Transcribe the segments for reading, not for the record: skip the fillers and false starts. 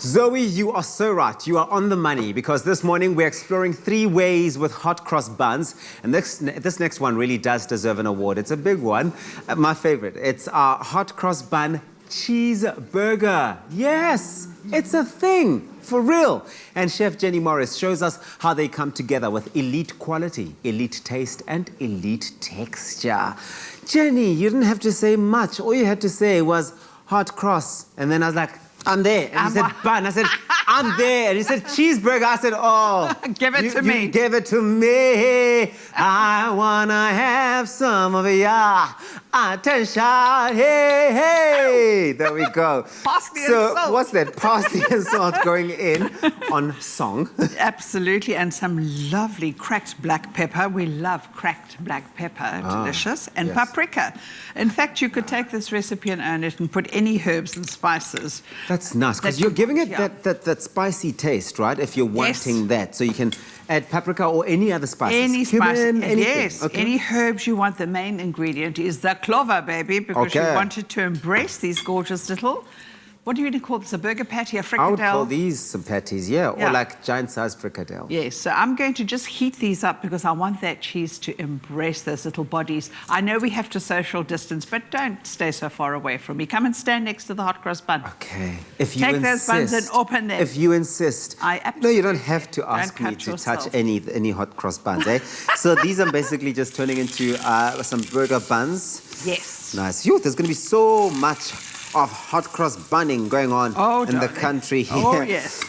Zoe, you are so right. You are on the money because this morning we're exploring 3 ways with hot cross buns. And this next one really does deserve an award. It's a big one. My favorite. It's our hot cross bun cheeseburger. Yes, it's a thing. For real. And Chef Jenny Morris shows us how they come together with elite quality, elite taste, and elite texture. Jenny, you didn't have to say much. All you had to say was hot cross. And then I was like, I'm there. And he said, bun. I said, I'm there. And he said, cheeseburger. I said, oh. Give it to me. Give it to me. I want to have some of ya. Attention. Hey, hey. There we go. Parsley and salt. What's that? Parsley and salt going in on song. Absolutely. And some lovely cracked black pepper. We love cracked black pepper. Delicious. And yes. paprika. In fact, you could take this recipe and earn it and put any herbs and spices. That's nice, because you're giving it that spicy taste, right? If you're wanting that. So you can add paprika or any other spices. Any Cumin, spice, anything. yes. Okay. Any herbs you want. The main ingredient is the clover, baby, because you wanted to embrace these gorgeous little, what do you call this, a burger patty, a fricadelle? I would call these some patties, yeah. Or like giant-sized fricadelle. Yes, so I'm going to just heat these up because I want that cheese to embrace those little bodies. I know we have to social distance, but don't stay so far away from me. Come and stand next to the hot cross bun. Okay. If you Take insist, those buns and open them. If you insist. I absolutely No, you don't have to ask me to touch any hot cross buns, eh? So these are basically just turning into some burger buns. Yes. Nice. Yo, there's going to be so much of hot cross bunning going on in the country here. Oh, yes.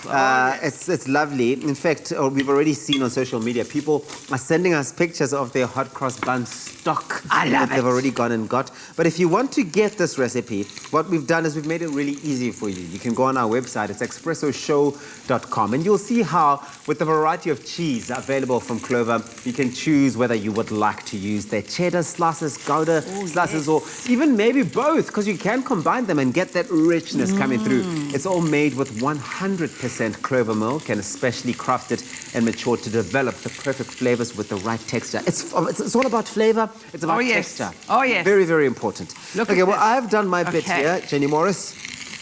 It's lovely. In fact, we've already seen on social media, people are sending us pictures of their hot cross bun stock that they've already gone and got. But if you want to get this recipe, what we've done is we've made it really easy for you. You can go on our website. It's expressoshow.com. And you'll see how, with the variety of cheese available from Clover, you can choose whether you would like to use their cheddar slices, Gouda slices, or even maybe both, because you can combine them and get that richness coming through. It's all made with 100% Clover milk and especially crafted and matured to develop the perfect flavors with the right texture. It's all about flavor. It's about texture. Oh, yes. Very, very important. Okay, well, I've done my bit here, Jenny Morris.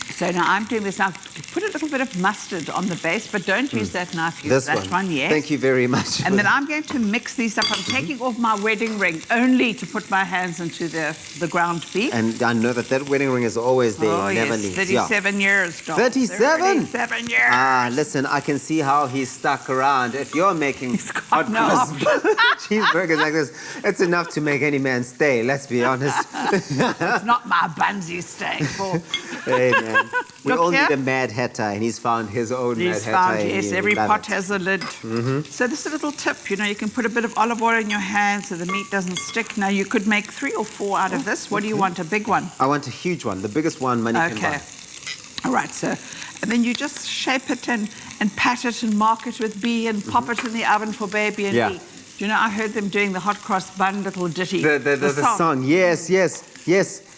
So now I'm doing this. Now put a little bit of mustard on the base, but don't use that knife. Use that one, yes. Thank you very much. And then I'm going to mix these up. I'm taking off my wedding ring only to put my hands into the ground beef. And I know that wedding ring is always there, never leaves. 37 years, doll. 37? 37 years. Listen, I can see how he's stuck around. If you're making hot cross cheeseburgers like this, it's enough to make any man stay, let's be honest. It's not my buns he's staying for. Hey, man. We all need a Mad Hatter, and he's found his own Mad Hatter. Yes, every pot has a lid. So this is a little tip, you know, you can put a bit of olive oil in your hand so the meat doesn't stick. Now, you could make 3 or 4 out of this. What do you want, a big one? I want a huge one, the biggest one money can buy. All right, so, and then you just shape it and pat it and mark it with B and pop it in the oven for baby and me. Do you know, I heard them doing the hot cross bun little ditty. The song, yes.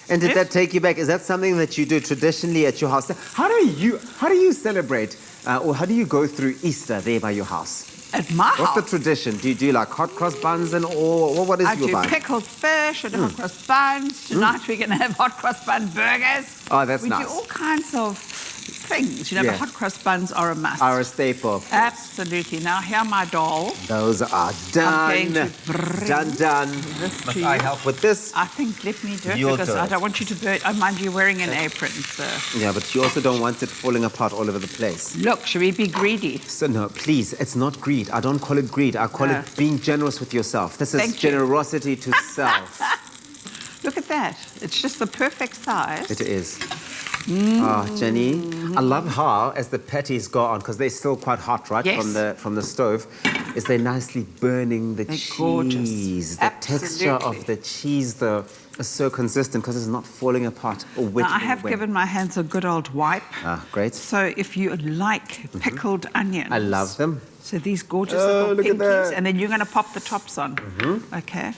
And did that take you back? Is that something that you do traditionally at your house? How do you celebrate, or how do you go through Easter there by your house? At my house? What's the tradition? Do you do like hot cross buns and all? What is your vibe? I do pickled fish and hot cross buns. Tonight we're going to have hot cross bun burgers. Oh, that's nice. We do all kinds of things. You know, the hot cross buns are a must. Are a staple. Absolutely. Now, here, my doll. Those are done. Done. Must I help with this? I think let me do it because I don't want you to burn. Oh, mind you, wearing an apron. So. Yeah, but you also don't want it falling apart all over the place. Look, should we be greedy? So no, please, it's not greed. I don't call it greed. I call it being generous with yourself. This is generosity to self. Look at that. It's just the perfect size. It is. Oh, Jenny, I love how, as the patties go on, because they're still quite hot, right, from the stove, is they're nicely burning the cheese. Gorgeous. The texture of the cheese, though, is so consistent because it's not falling apart or wet. Now, I have given my hands a good old wipe. Great. So if you like pickled onions. I love them. So these gorgeous little pinkies, and then you're going to pop the tops on. Okay.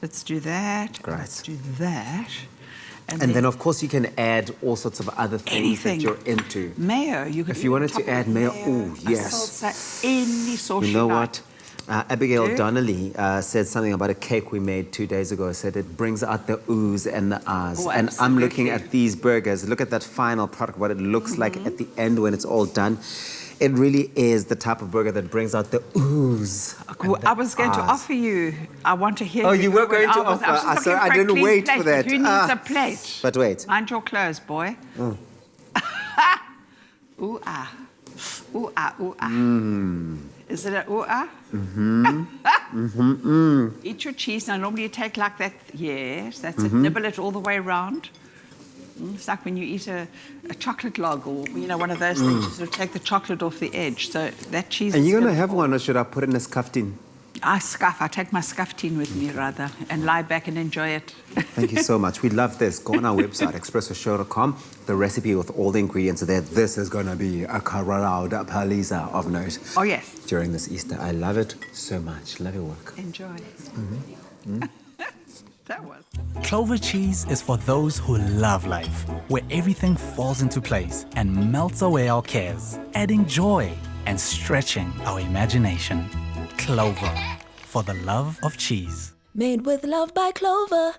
Let's do that. Great. Let's do that. And then, of course, you can add all sorts of other things that you're into. Mayo. If you wanted to add mayo, oh, yes. Salsa, any sauce you know what? Abigail Okay. Donnelly said something about a cake we made 2 days ago. Said it brings out the oohs and the ahs. Oh, And I'm looking absolutely. at these burgers. Look at that final product, what it looks like at the end when it's all done. It really is the type of burger that brings out the oohs. I was going to offer you. I want to hear. Oh, you were going to I was offer. just Sorry, looking I for a didn't clean wait plate, for that. But who needs a plate? But wait. Mind your clothes, boy. Ooh ah, ooh ah, ooh ah. Is it a ooh ah? Eat your cheese. Now, normally you take like that. Yes, that's it. Nibble it all the way around. It's like when you eat a chocolate log or, one of those things. You sort of take the chocolate off the edge. So that cheese And is you're going to good have for- one, or should I put it in a scuffed tin? I take my scuff tin with me, rather, and lie back and enjoy it. Thank you so much. We love this. Go on our website, expressoshow.com. The recipe with all the ingredients are there. This is going to be a crowd paliza of note. Oh, yes. During this Easter. I love it so much. Love your work. Enjoy. That was. Clover cheese is for those who love life, where everything falls into place and melts away our cares, adding joy and stretching our imagination. Clover, for the love of cheese. Made with love by Clover.